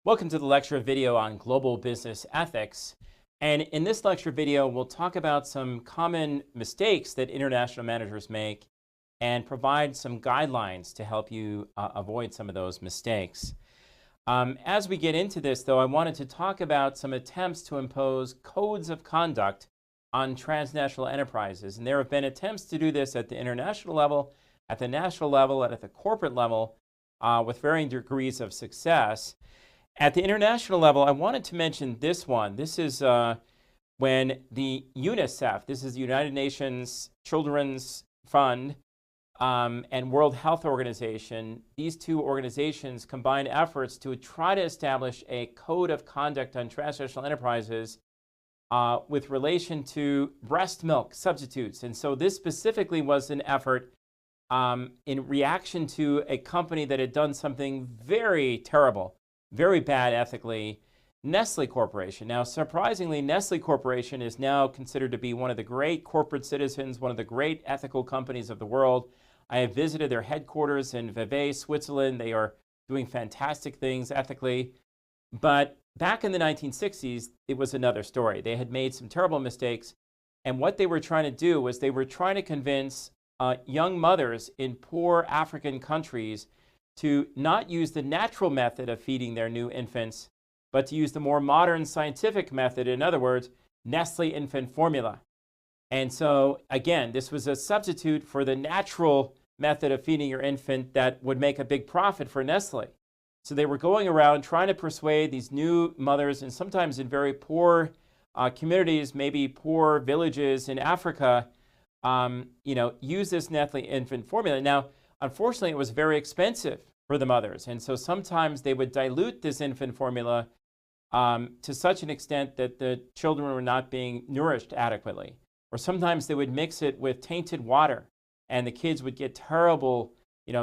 Welcome to the lecture video on global business ethics. And in this lecture video, we'll talk about some common mistakes that international managers make and provide some guidelines to help you avoid some of those mistakes. As we get into this, though, I wanted to talk about some attempts to impose codes of conduct on transnational enterprises. And there have been attempts to do this at the international level, at the national level, and at the corporate level with varying degrees of success. At the international level, I wanted to mention this one. This is when the UNICEF, this is the United Nations Children's Fund, and World Health Organization, these two organizations combined efforts to try to establish a code of conduct on transnational enterprises with relation to breast milk substitutes. And so this specifically was an effort in reaction to a company that had done something very terrible, very bad ethically, Nestle Corporation. Now, surprisingly, Nestle Corporation is now considered to be one of the great corporate citizens, one of the great ethical companies of the world. I have visited their headquarters in Vevey, Switzerland. They are doing fantastic things ethically. But back in the 1960s, it was another story. They had made some terrible mistakes. And what they were trying to do was they were trying to convince young mothers in poor African countries to not use the natural method of feeding their new infants, but to use the more modern scientific method, in other words, Nestle infant formula. And so, again, this was a substitute for the natural method of feeding your infant that would make a big profit for Nestle. So they were going around trying to persuade these new mothers, and sometimes in very poor communities, maybe poor villages in Africa, use this Nestle infant formula. Now, unfortunately, it was very expensive for the mothers. And so sometimes they would dilute this infant formula to such an extent that the children were not being nourished adequately. Or sometimes they would mix it with tainted water, and the kids would get terrible,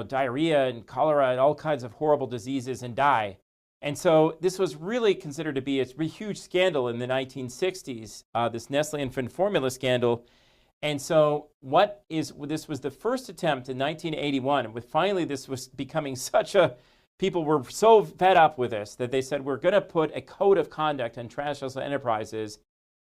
diarrhea and cholera and all kinds of horrible diseases and die. And so this was really considered to be a huge scandal in the 1960s, this Nestle infant formula scandal. And so this was the first attempt in 1981. With finally, this was becoming people were so fed up with this that they said, we're going to put a code of conduct on transnational enterprises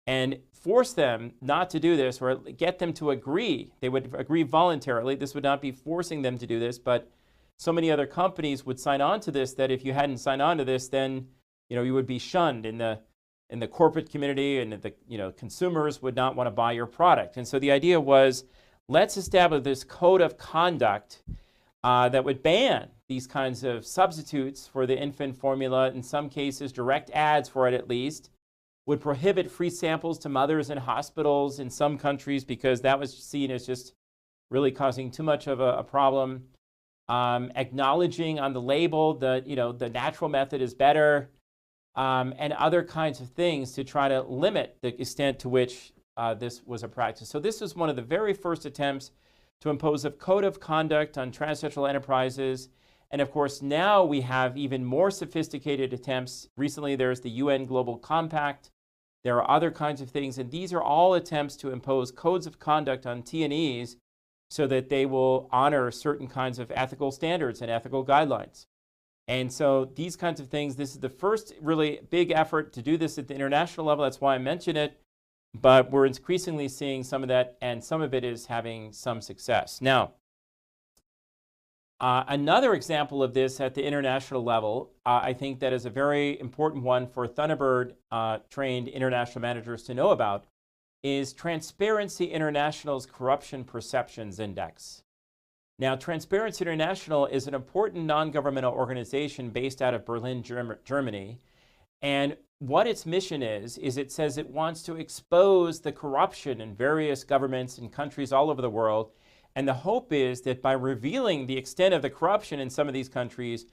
and force them not to do this, or get them to agree. They would agree voluntarily. This would not be forcing them to do this, but so many other companies would sign on to this that if you hadn't signed on to this, then you would be shunned in the corporate community, and the consumers would not want to buy your product. And so the idea was, let's establish this code of conduct that would ban these kinds of substitutes for the infant formula, in some cases direct ads for it at least, would prohibit free samples to mothers in hospitals in some countries because that was seen as just really causing too much of a problem. Acknowledging on the label that the natural method is better. And other kinds of things to try to limit the extent to which this was a practice. So this was one of the very first attempts to impose a code of conduct on transnational enterprises. And of course, now we have even more sophisticated attempts. Recently, there's the UN Global Compact. There are other kinds of things. And these are all attempts to impose codes of conduct on T&Es so that they will honor certain kinds of ethical standards and ethical guidelines. And so these kinds of things, this is the first really big effort to do this at the international level. That's why I mention it. But we're increasingly seeing some of that, and some of it is having some success. Now, another example of this at the international level, I think that is a very important one for Thunderbird-trained international managers to know about, is Transparency International's Corruption Perceptions Index. Now, Transparency International is an important non-governmental organization based out of Berlin, Germany. And what its mission is it says it wants to expose the corruption in various governments and countries all over the world. And the hope is that by revealing the extent of the corruption in some of these countries,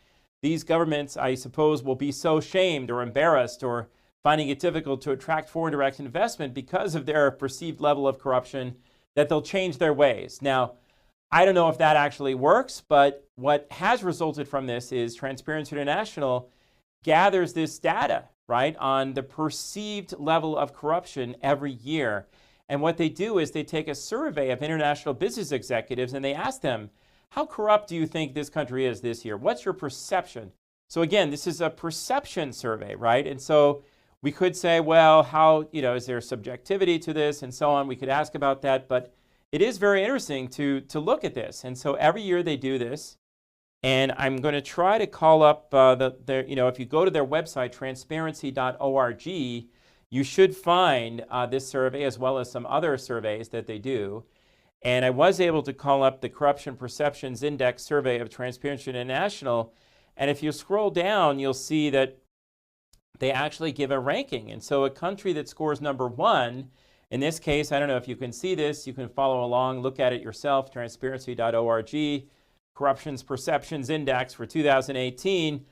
these governments, I suppose, will be so shamed or embarrassed or finding it difficult to attract foreign direct investment because of their perceived level of corruption that they'll change their ways. Now, I don't know if that actually works, but what has resulted from this is Transparency International gathers this data, right, on the perceived level of corruption every year. And what they do is they take a survey of international business executives and they ask them, how corrupt do you think this country is this year? What's your perception? So again, this is a perception survey, right? And so we could say, well, how, is there subjectivity to this and so on? We could ask about that, but it is very interesting to look at this. And so every year they do this. And I'm going to try to call up if you go to their website, transparency.org, you should find this survey as well as some other surveys that they do. And I was able to call up the Corruption Perceptions Index survey of Transparency International. And if you scroll down, you'll see that they actually give a ranking. And so a country that scores number 1, in this case, I don't know if you can see this, you can follow along, look at it yourself, transparency.org. Corruption's Perceptions Index for 2018,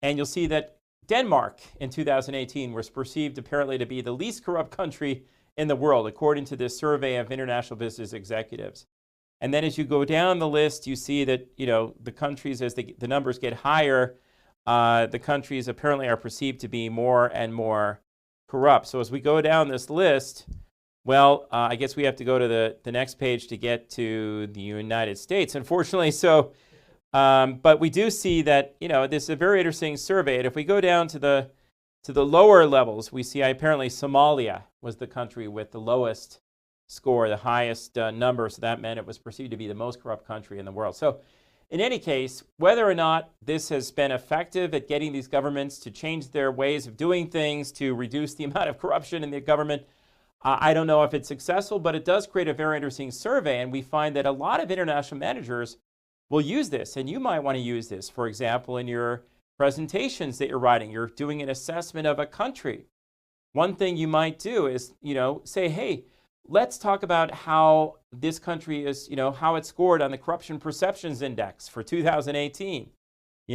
and you'll see that Denmark in 2018 was perceived apparently to be the least corrupt country in the world, according to this survey of international business executives. And then as you go down the list, you see that the countries, as the numbers get higher, the countries apparently are perceived to be more and more corrupt. So as we go down this list, well, I guess we have to go to the next page to get to the United States, unfortunately. So, but we do see that, this is a very interesting survey. And if we go down to the lower levels, we see apparently Somalia was the country with the lowest score, the highest number. So that meant it was perceived to be the most corrupt country in the world. So in any case, whether or not this has been effective at getting these governments to change their ways of doing things, to reduce the amount of corruption in the government, I don't know if it's successful, but it does create a very interesting survey, and we find that a lot of international managers will use this, and you might want to use this, for example, in your presentations that you're writing. You're doing an assessment of a country. One thing you might do is, say, hey, let's talk about how this country is, how it scored on the Corruption Perceptions Index for 2018.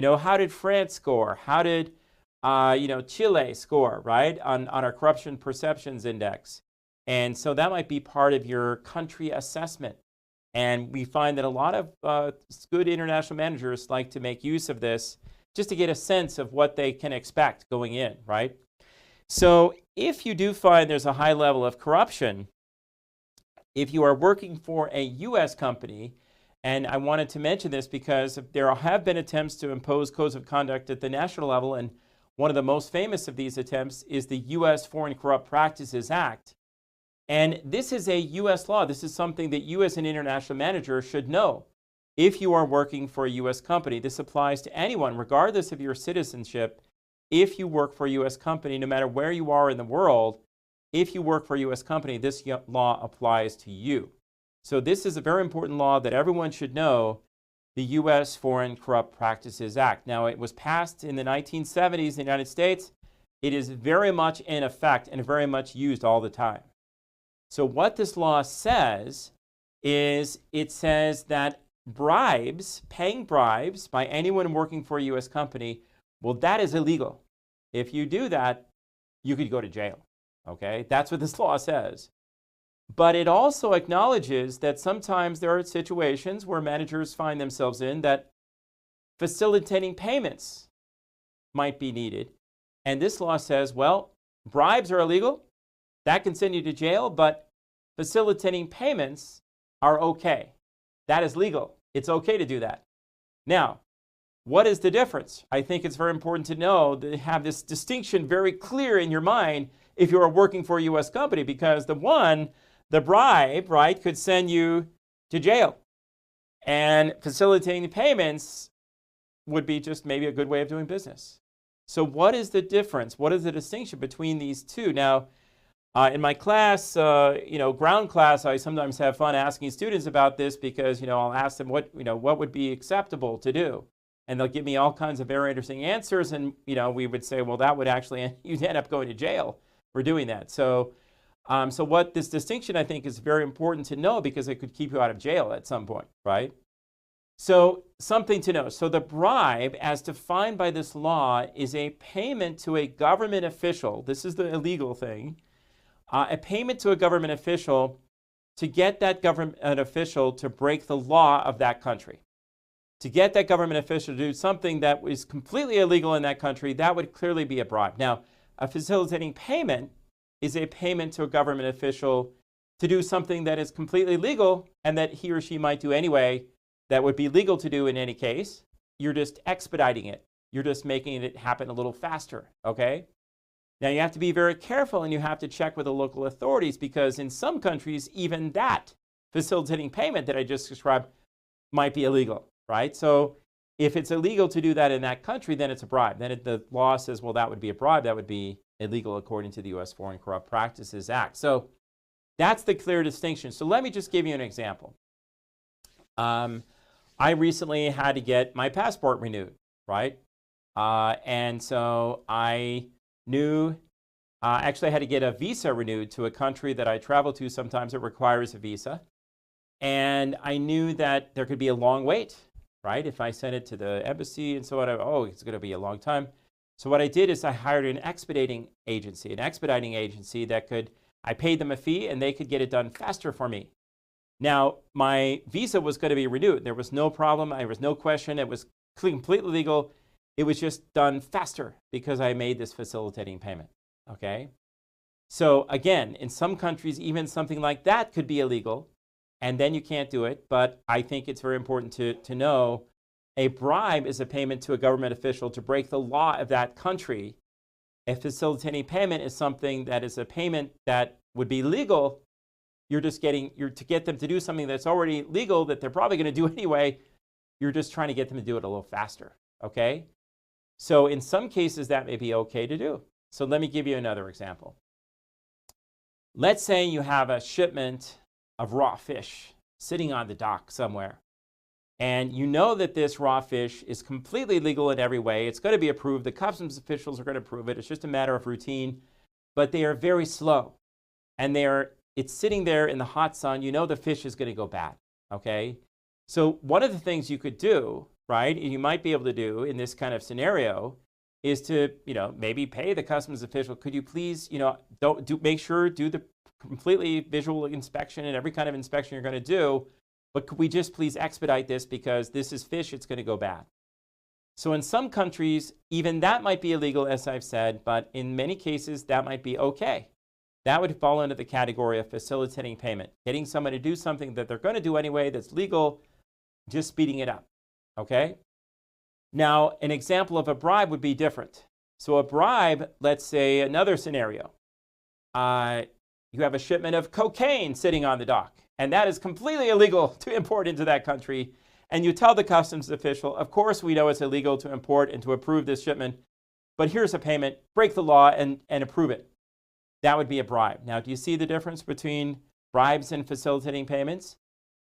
How did France score? How did, Chile score, right, on our Corruption Perceptions Index? And so that might be part of your country assessment. And we find that a lot of good international managers like to make use of this just to get a sense of what they can expect going in, right? So if you do find there's a high level of corruption, if you are working for a U.S. company, and I wanted to mention this because there have been attempts to impose codes of conduct at the national level, and one of the most famous of these attempts is the U.S. Foreign Corrupt Practices Act. And this is a U.S. law. This is something that you as an international manager should know. If you are working for a U.S. company, this applies to anyone, regardless of your citizenship. If you work for a U.S. company, no matter where you are in the world, if you work for a U.S. company, this law applies to you. So this is a very important law that everyone should know, the U.S. Foreign Corrupt Practices Act. Now, it was passed in the 1970s in the United States. It is very much in effect and very much used all the time. So what this law says is it says that bribes, paying bribes by anyone working for a U.S. company, well, that is illegal. If you do that, you could go to jail. Okay, that's what this law says. But it also acknowledges that sometimes there are situations where managers find themselves in that facilitating payments might be needed. And this law says, well, bribes are illegal. That can send you to jail, but facilitating payments are okay. That is legal. It's okay to do that. Now, what is the difference? I think it's very important to know, to have this distinction very clear in your mind if you are working for a U.S. company, because the bribe, right, could send you to jail. And facilitating payments would be just maybe a good way of doing business. So what is the difference? What is the distinction between these two? Now, in my class, ground class, I sometimes have fun asking students about this because, I'll ask them what would be acceptable to do. And they'll give me all kinds of very interesting answers. And, we would say, well, that would actually, you'd end up going to jail for doing that. So what this distinction, I think, is very important to know because it could keep you out of jail at some point, right? So something to know. So the bribe, as defined by this law, is a payment to a government official. This is the illegal thing. A payment to a government official to get that government official to break the law of that country. To get that government official to do something that was completely illegal in that country, that would clearly be a bribe. Now, a facilitating payment is a payment to a government official to do something that is completely legal and that he or she might do anyway, that would be legal to do in any case. You're just expediting it. You're just making it happen a little faster, okay? Now, you have to be very careful, and you have to check with the local authorities, because in some countries, even that facilitating payment that I just described might be illegal, right? So if it's illegal to do that in that country, then it's a bribe. Then the law says, well, that would be a bribe. That would be illegal according to the U.S. Foreign Corrupt Practices Act. So that's the clear distinction. So let me just give you an example. I recently had to get my passport renewed, right? And so I knew, actually I had to get a visa renewed to a country that I travel to. Sometimes it requires a visa. And I knew that there could be a long wait, right? If I sent it to the embassy and so on, oh, it's going to be a long time. So what I did is I hired an expediting agency that could, I paid them a fee and they could get it done faster for me. Now, my visa was going to be renewed. There was no problem. There was no question. It was completely legal. It was just done faster because I made this facilitating payment, okay? So again, in some countries, even something like that could be illegal, and then you can't do it. But I think it's very important to know a bribe is a payment to a government official to break the law of that country. A facilitating payment is something that is a payment that would be legal. You're to get them to do something that's already legal that they're probably going to do anyway. You're just trying to get them to do it a little faster, okay? So in some cases, that may be okay to do. So let me give you another example. Let's say you have a shipment of raw fish sitting on the dock somewhere. And you know that this raw fish is completely legal in every way. It's going to be approved. The customs officials are going to approve it. It's just a matter of routine. But they are very slow. And it's sitting there in the hot sun. You know the fish is going to go bad, okay? So one of the things you could do, right, you might be able to do in this kind of scenario is to, maybe pay the customs official. Could you please, make sure do the completely visual inspection and every kind of inspection you're going to do, but could we just please expedite this because this is fish, it's going to go bad. So in some countries, even that might be illegal, as I've said, but in many cases, that might be okay. That would fall into the category of facilitating payment, getting someone to do something that they're going to do anyway that's legal, just speeding it up, okay? Now, an example of a bribe would be different. So a bribe, let's say another scenario. You have a shipment of cocaine sitting on the dock, and that is completely illegal to import into that country. And you tell the customs official, of course we know it's illegal to import and to approve this shipment, but here's a payment, break the law and approve it. That would be a bribe. Now, do you see the difference between bribes and facilitating payments?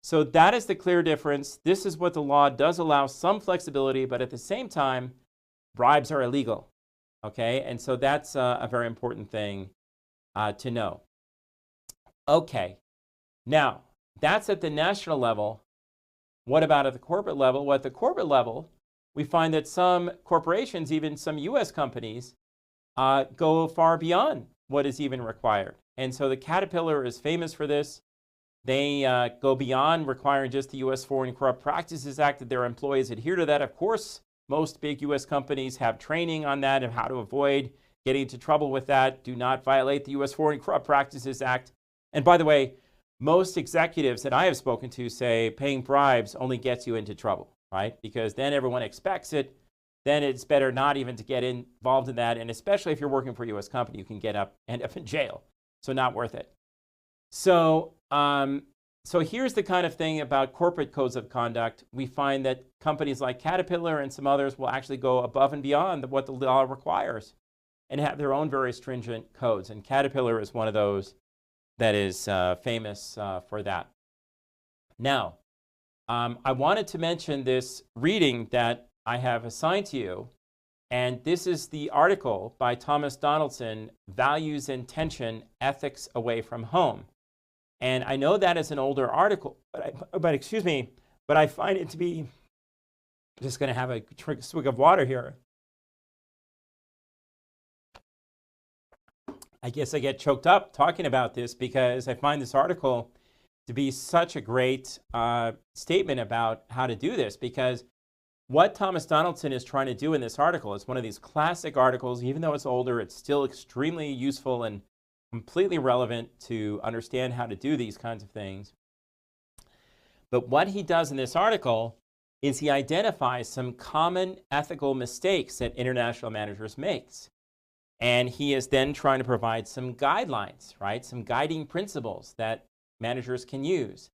So that is the clear difference. This is what the law does allow some flexibility, but at the same time, bribes are illegal, okay? And so that's a very important thing to know. Okay, now that's at the national level. What about at the corporate level? Well, at the corporate level, we find that some corporations, even some US companies, go far beyond what is even required. And so the Caterpillar is famous for this. They go beyond requiring just the U.S. Foreign Corrupt Practices Act that their employees adhere to that. Of course, most big U.S. companies have training on that and how to avoid getting into trouble with that. Do not violate the U.S. Foreign Corrupt Practices Act. And by the way, most executives that I have spoken to say paying bribes only gets you into trouble, right? Because then everyone expects it. Then it's better not even to get involved in that. And especially if you're working for a U.S. company, you can end up in jail. So not worth it. So here's the kind of thing about corporate codes of conduct. We find that companies like Caterpillar and some others will actually go above and beyond what the law requires and have their own very stringent codes. And Caterpillar is one of those that is famous for that. Now, I wanted to mention this reading that I have assigned to you. And this is the article by Thomas Donaldson, Values and Tension, Ethics Away from Home. And I know that is an older article, but I find it to be, I'm just going to have a swig of water here. I guess I get choked up talking about this because I find this article to be such a great statement about how to do this, because what Thomas Donaldson is trying to do in this article is one of these classic articles. Even though it's older, it's still extremely useful and completely relevant to understand how to do these kinds of things. But what he does in this article is he identifies some common ethical mistakes that international managers make. And he is then trying to provide some guidelines, right? Some guiding principles that managers can use.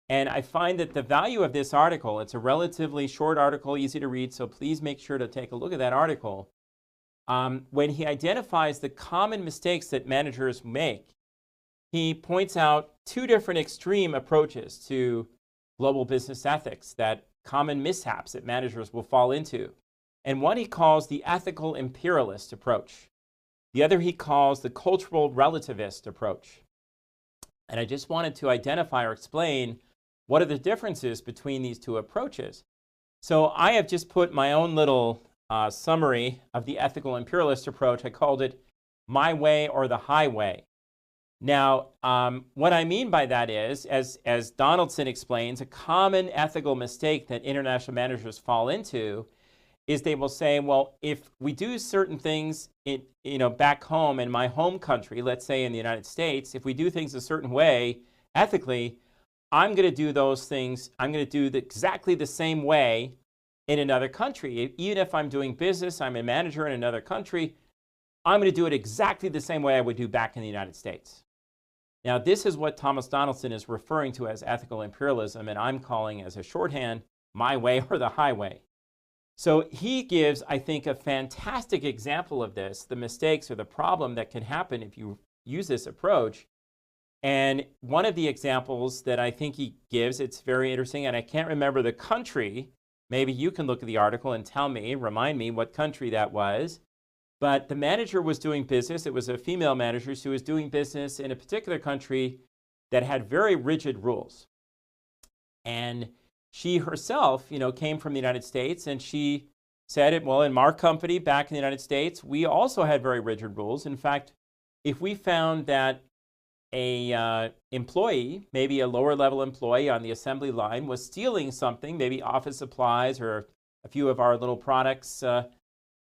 And I find that the value of this article, it's a relatively short article, easy to read, so please make sure to take a look at that article. When he identifies the common mistakes that managers make, he points out two different extreme approaches to global business ethics, that common mishaps that managers will fall into. And one he calls the ethical imperialist approach. The other he calls the cultural relativist approach. And I just wanted to identify or explain what are the differences between these two approaches. So I have just put my own little summary of the ethical imperialist approach. I called it my way or the highway. Now, what I mean by that is, as Donaldson explains, a common ethical mistake that international managers fall into is they will say, well, if we do certain things back home in my home country, let's say in the United States, if we do things a certain way ethically, I'm going to do those things, I'm going to do exactly the same way in another country. Even if I'm doing business, I'm a manager in another country, I'm going to do it exactly the same way I would do back in the United States. Now, this is what Thomas Donaldson is referring to as ethical imperialism, and I'm calling as a shorthand, my way or the highway. So he gives, I think, a fantastic example of this, the mistakes or the problem that can happen if you use this approach. And one of the examples that I think he gives, it's very interesting, and I can't remember the country. Maybe you can look at the article and tell me, remind me what country that was. But the manager was doing business. It was a female manager who was doing business in a particular country that had very rigid rules. And she herself, came from the United States, and she said, well, in our company back in the United States, we also had very rigid rules. In fact, if we found that a employee, maybe a lower level employee on the assembly line, was stealing something, maybe office supplies or a few of our little products,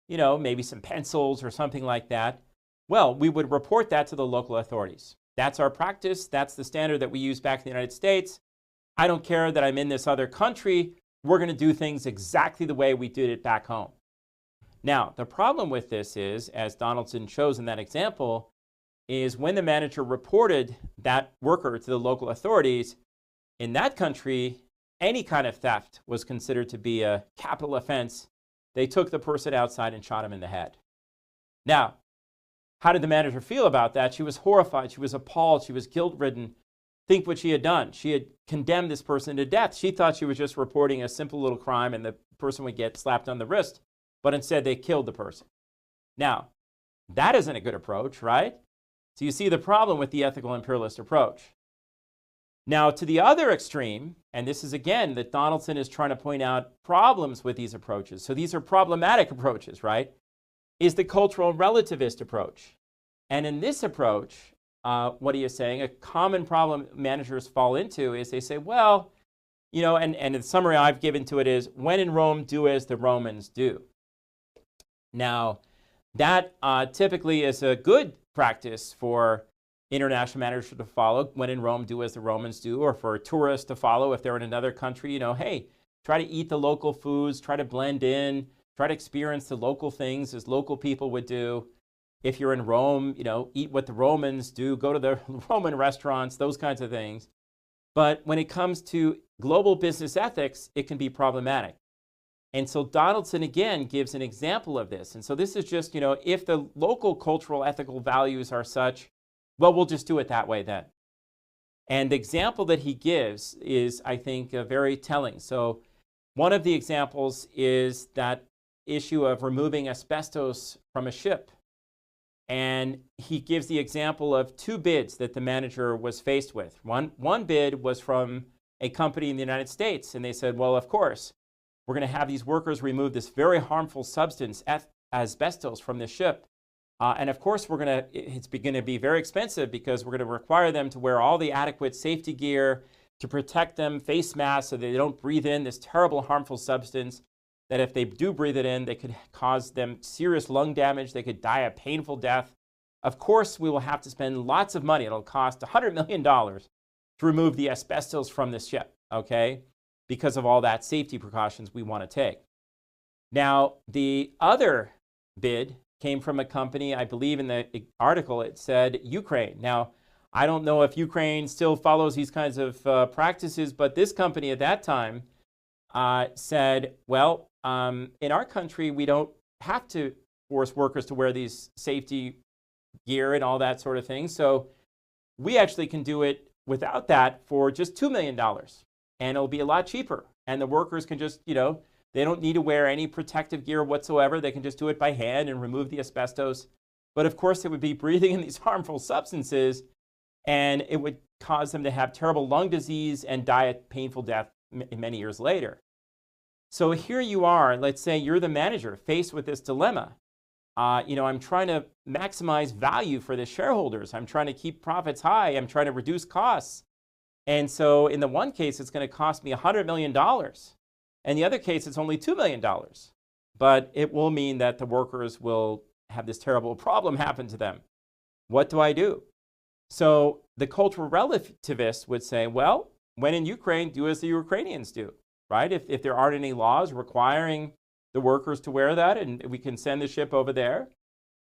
maybe some pencils or something like that, well, we would report that to the local authorities. That's our practice. That's the standard that we use back in the United States. I don't care that I'm in this other country. We're going to do things exactly the way we did it back home. Now, the problem with this is, as Donaldson shows in that example, is when the manager reported that worker to the local authorities, in that country, any kind of theft was considered to be a capital offense. They took the person outside and shot him in the head. Now, how did the manager feel about that? She was horrified. She was appalled. She was guilt-ridden. Think what she had done. She had condemned this person to death. She thought she was just reporting a simple little crime and the person would get slapped on the wrist. But instead, they killed the person. Now, that isn't a good approach, right? So you see the problem with the ethical imperialist approach. Now, to the other extreme, and this is again that Donaldson is trying to point out problems with these approaches. So these are problematic approaches, right? Is the cultural relativist approach. And in this approach, what he is saying, a common problem managers fall into is they say, well, and the summary I've given to it is, when in Rome, do as the Romans do. Now, that typically is a good practice for international managers to follow. When in Rome, do as the Romans do, or for tourists to follow if they're in another country. Hey, try to eat the local foods, try to blend in, try to experience the local things as local people would do. If you're in Rome, eat what the Romans do, go to the Roman restaurants, those kinds of things. But when it comes to global business ethics, it can be problematic. And so Donaldson, again, gives an example of this. And so this is just, if the local cultural ethical values are such, well, we'll just do it that way then. And the example that he gives is, I think, very telling. So one of the examples is that issue of removing asbestos from a ship. And he gives the example of two bids that the manager was faced with. One bid was from a company in the United States, and they said, well, of course, we're going to have these workers remove this very harmful substance, asbestos, from the ship. And of course, it's going to be very expensive because we're going to require them to wear all the adequate safety gear to protect them, face masks, so they don't breathe in this terrible harmful substance that if they do breathe it in, they could cause them serious lung damage. They could die a painful death. Of course, we will have to spend lots of money. It'll cost $100 million to remove the asbestos from this ship, okay? because of all that safety precautions we want to take. Now, the other bid came from a company, I believe in the article it said Ukraine. Now, I don't know if Ukraine still follows these kinds of practices, but this company at that time said, well, in our country, we don't have to force workers to wear these safety gear and all that sort of thing. So we actually can do it without that for just $2 million. And it'll be a lot cheaper. And the workers can just, they don't need to wear any protective gear whatsoever. They can just do it by hand and remove the asbestos. But of course, they would be breathing in these harmful substances, and it would cause them to have terrible lung disease and die a painful death many years later. So here you are, let's say you're the manager faced with this dilemma. I'm trying to maximize value for the shareholders. I'm trying to keep profits high. I'm trying to reduce costs. And so in the one case, it's going to cost me $100 million. And the other case, it's only $2 million. But it will mean that the workers will have this terrible problem happen to them. What do I do? So the cultural relativists would say, well, when in Ukraine, do as the Ukrainians do, right? If there aren't any laws requiring the workers to wear that and we can send the ship over there,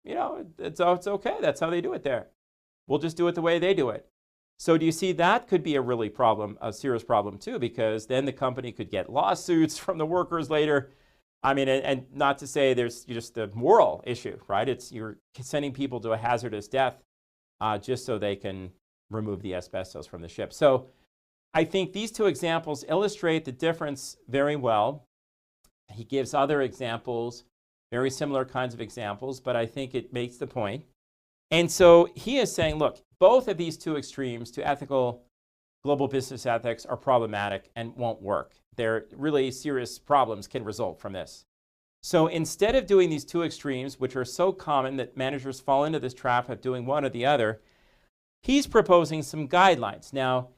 it's okay. That's how they do it there. We'll just do it the way they do it. So do you see that could be a serious problem too, because then the company could get lawsuits from the workers later. I mean, and not to say there's just the moral issue, right? You're sending people to a hazardous death just so they can remove the asbestos from the ship. So I think these two examples illustrate the difference very well. He gives other examples, very similar kinds of examples, but I think it makes the point. And so he is saying, look, both of these two extremes to ethical global business ethics are problematic and won't work. There really serious problems can result from this. So instead of doing these two extremes, which are so common that managers fall into this trap of doing one or the other, he's proposing some guidelines. Now,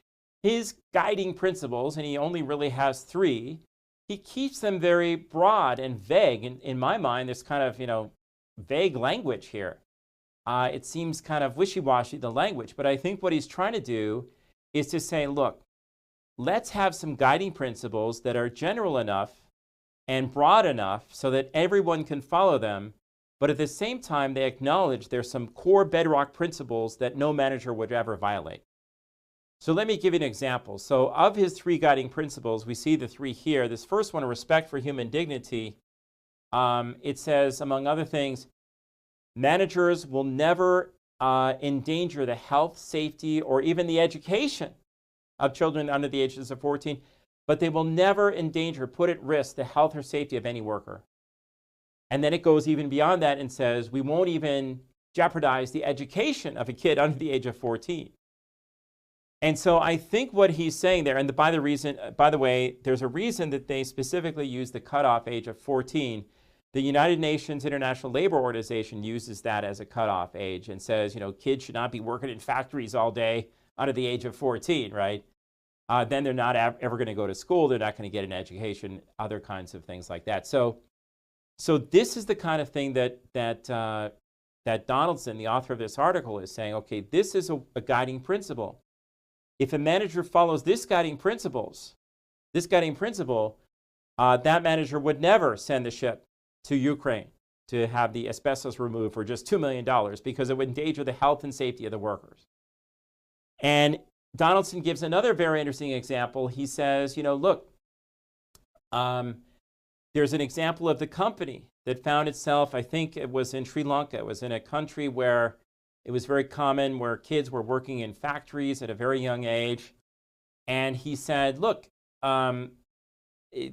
his guiding principles, and he only really has 3, he keeps them very broad and vague. In my mind, there's kind of, vague language here. It seems kind of wishy-washy, the language. But I think what he's trying to do is to say, look, let's have some guiding principles that are general enough and broad enough so that everyone can follow them. But at the same time, they acknowledge there's some core bedrock principles that no manager would ever violate. So let me give you an example. So of his 3 guiding principles, we see the 3 here. This first one, respect for human dignity, it says, among other things, managers will never endanger the health, safety, or even the education of children under the ages of 14, but they will never endanger, put at risk the health or safety of any worker. And then it goes even beyond that and says, we won't even jeopardize the education of a kid under the age of 14. And so I think what he's saying there, and by the way, there's a reason that they specifically use the cutoff age of 14. The United Nations International Labor Organization uses that as a cutoff age and says, kids should not be working in factories all day under the age of 14, right? Then they're not ever going to go to school. They're not going to get an education, other kinds of things like that. So this is the kind of thing that Donaldson, the author of this article, is saying, okay, this is a guiding principle. If a manager follows this guiding principle, that manager would never send the ship to Ukraine to have the asbestos removed for just $2 million because it would endanger the health and safety of the workers. And Donaldson gives another very interesting example. He says, look, there's an example of the company that found itself, I think it was in Sri Lanka. It was in a country where it was very common where kids were working in factories at a very young age. And he said, look,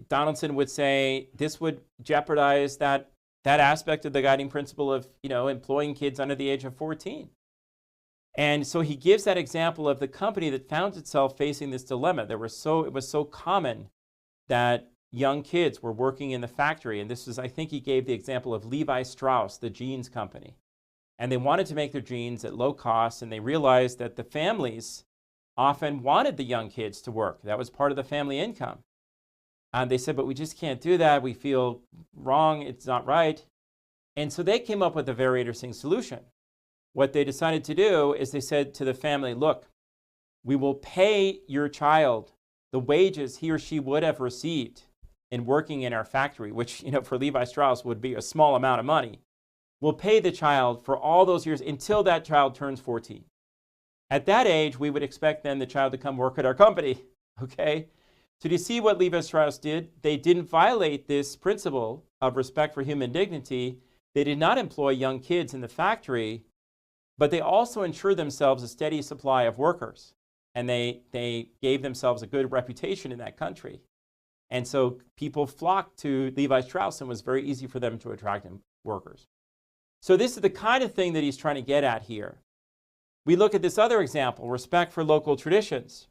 Donaldson would say this would jeopardize that aspect of the guiding principle of, employing kids under the age of 14. And so he gives that example of the company that found itself facing this dilemma. It was so common that young kids were working in the factory. And this is, I think he gave the example of Levi Strauss, the jeans company. And they wanted to make their jeans at low cost, and they realized that the families often wanted the young kids to work. That was part of the family income. And they said, but we just can't do that. We feel wrong. It's not right. And so they came up with a very interesting solution. What they decided to do is they said to the family, look, we will pay your child the wages he or she would have received in working in our factory, which, for Levi Strauss would be a small amount of money, will pay the child for all those years until that child turns 14. At that age, we would expect then the child to come work at our company, okay? So do you see what Levi Strauss did? They didn't violate this principle of respect for human dignity. They did not employ young kids in the factory, but they also ensured themselves a steady supply of workers. And they gave themselves a good reputation in that country. And so people flocked to Levi Strauss, and it was very easy for them to attract workers. So this is the kind of thing that he's trying to get at here. We look at this other example, respect for local traditions.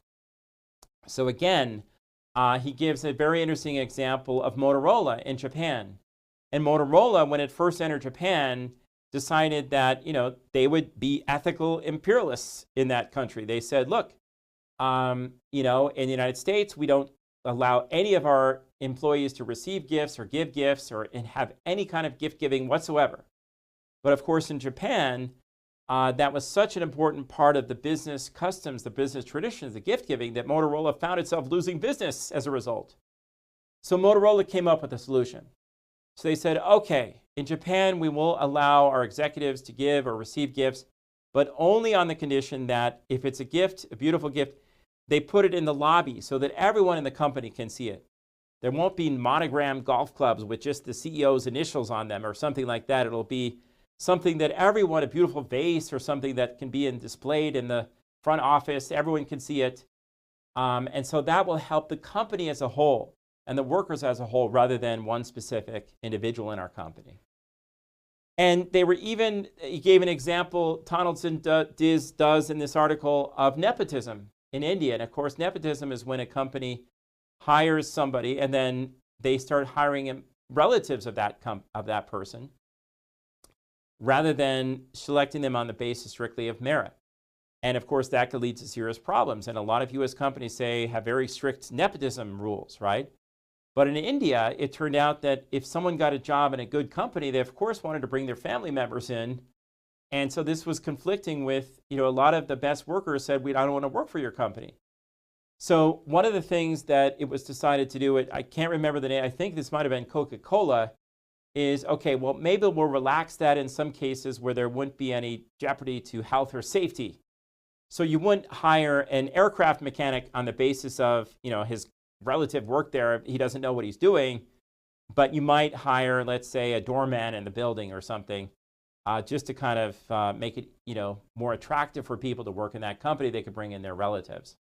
So again, he gives a very interesting example of Motorola in Japan. And Motorola, when it first entered Japan, decided that they would be ethical imperialists in that country. They said, look, in the United States, we don't allow any of our employees to receive gifts or give gifts or have any kind of gift giving whatsoever. But of course, in Japan, that was such an important part of the business customs, the business traditions, the gift giving, that Motorola found itself losing business as a result. So Motorola came up with a solution. So they said, okay, in Japan, we will allow our executives to give or receive gifts, but only on the condition that if it's a gift, a beautiful gift, they put it in the lobby so that everyone in the company can see it. There won't be monogrammed golf clubs with just the CEO's initials on them or something like that. It'll be something that everyone, a beautiful vase or something that can be displayed in the front office, everyone can see it. And so that will help the company as a whole and the workers as a whole rather than one specific individual in our company. And he gave an example, Donaldson does in this article, of nepotism in India. And of course, nepotism is when a company hires somebody and then they start hiring relatives of that person rather than selecting them on the basis strictly of merit. And of course, that could lead to serious problems. And a lot of US companies have very strict nepotism rules, right? But in India, it turned out that if someone got a job in a good company, they of course wanted to bring their family members in. And so this was conflicting with, a lot of the best workers said, I don't want to work for your company. So one of the things that it was decided to do, I can't remember the name, I think this might have been Coca-Cola, is, okay, well, maybe we'll relax that in some cases where there wouldn't be any jeopardy to health or safety. So you wouldn't hire an aircraft mechanic on the basis of, his relative worked there, he doesn't know what he's doing, but you might hire, let's say, a doorman in the building or something, just to kind of make it, more attractive for people to work in that company. They could bring in their relatives.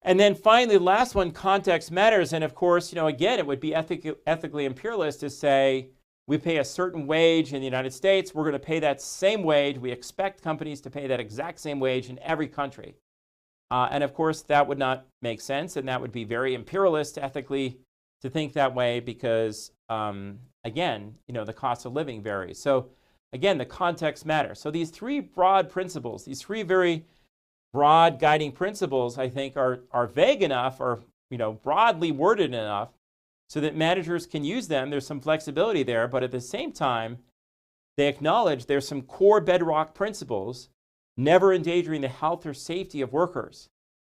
And then finally, the last one, context matters. And of course, again, it would be ethically imperialist to say, we pay a certain wage in the United States, we're going to pay that same wage. We expect companies to pay that exact same wage in every country. And of course, that would not make sense, and that would be very imperialist ethically to think that way because, again, the cost of living varies. So again, the context matters. So these three broad principles, these three very broad guiding principles, I think, are vague enough or broadly worded enough so that managers can use them. There's some flexibility there, but at the same time, they acknowledge there's some core bedrock principles: never endangering the health or safety of workers,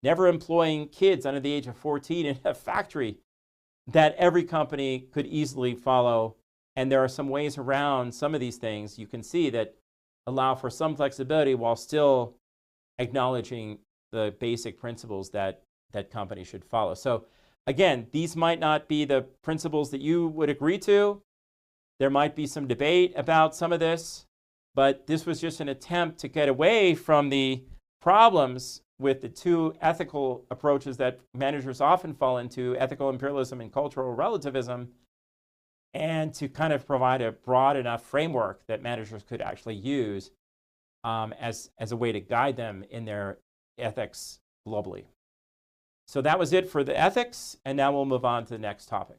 never employing kids under the age of 14 in a factory, that every company could easily follow. And there are some ways around some of these things you can see that allow for some flexibility while still acknowledging the basic principles that companies should follow. So again, these might not be the principles that you would agree to. There might be some debate about some of this, but this was just an attempt to get away from the problems with the two ethical approaches that managers often fall into, ethical imperialism and cultural relativism, and to kind of provide a broad enough framework that managers could actually use as a way to guide them in their ethics globally. So that was it for the ethics, and now we'll move on to the next topic.